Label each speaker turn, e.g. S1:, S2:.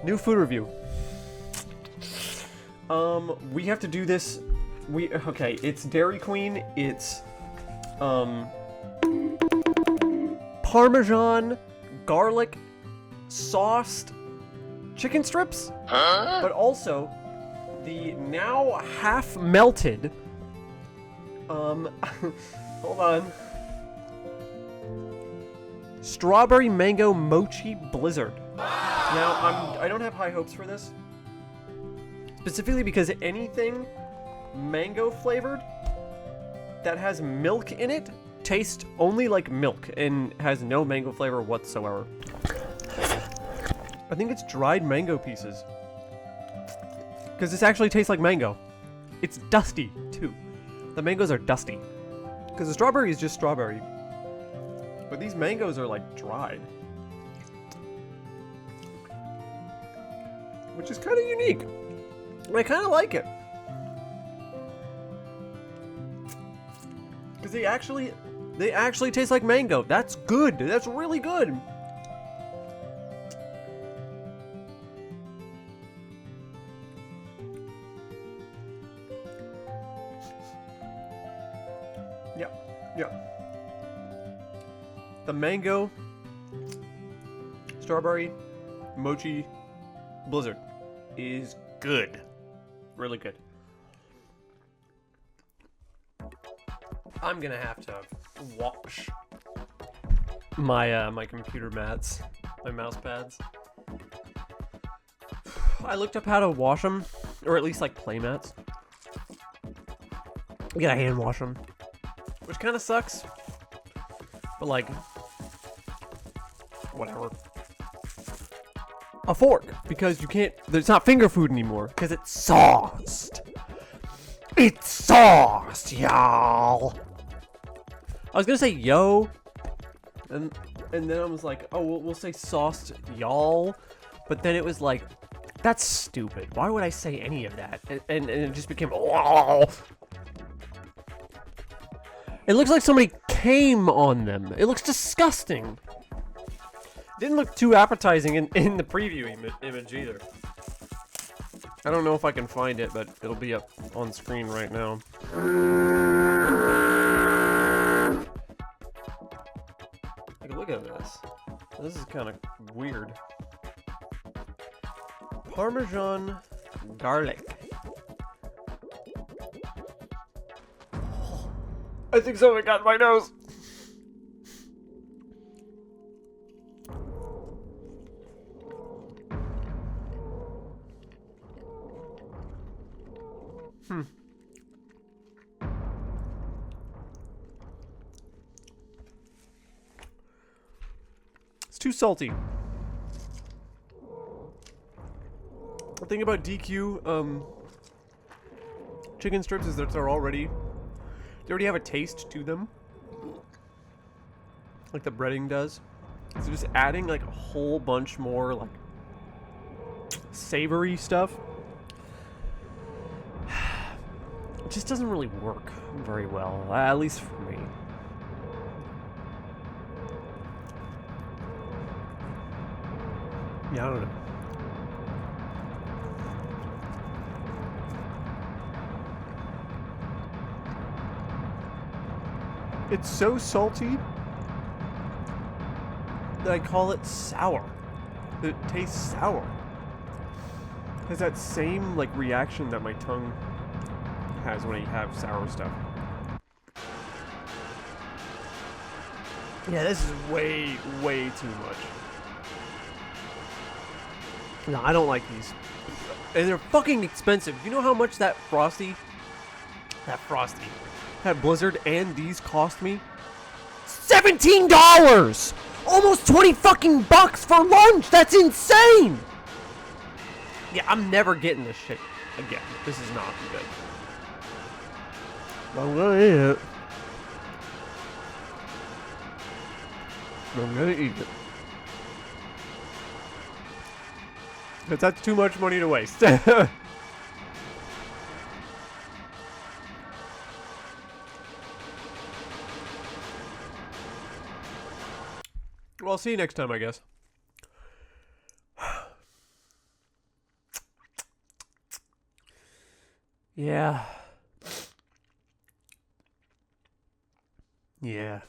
S1: New food review. We have to do this. Okay, it's Dairy Queen. It's Parmesan garlic sauced chicken strips, but also the now half melted hold on, strawberry mango mochi blizzard. Now I don't have high hopes for this, specifically because anything mango flavored that has milk in it tastes only like milk and has no mango flavor whatsoever. I think it's dried mango pieces, because this actually tastes like mango. It's dusty too. The mangoes are dusty, because the strawberry is just strawberry, but these mangoes are like dried, which is kind of unique. And I kind of like it, because they actually taste like mango. That's good. That's really good. Yeah. The mango, strawberry, mochi blizzard is good. Really good. I'm gonna have to wash my my computer mats, my mouse pads. I looked up how to wash them, or at least like play mats. You gotta hand wash them, which kind of sucks, but like, whatever. A fork, because you can't, it's not finger food anymore, because it's sauced. It's sauced, y'all. I was gonna say yo, and then I was like, oh, we'll say sauced, y'all, but then it was like, that's stupid. Why would I say any of that? And it just became, oh. It looks like somebody came on them. It looks disgusting. Didn't look too appetizing in the preview image either. I don't know if I can find it, but it'll be up on screen right now. Like, look at this. This is kind of weird. Parmesan garlic. I think something got in my nose. It's too salty. The thing about DQ chicken strips is that they already have a taste to them, like the breading does. So just adding like a whole bunch more like savory stuff, it just doesn't really work very well, at least for me. Yeah, I don't know. It's so salty that I call it sour. It tastes sour. It has that same like reaction that my tongue has when I have sour stuff. Yeah, this is way too much. No, I don't like these. And they're fucking expensive. You know how much that Blizzard and these cost me? $17! Almost 20 fucking bucks for lunch! That's insane! Yeah, I'm never getting this shit again. This is not good. I'm gonna eat it. I'm gonna eat it. Because that's too much money to waste. Well, I'll see you next time, I guess. Yeah. Yeah.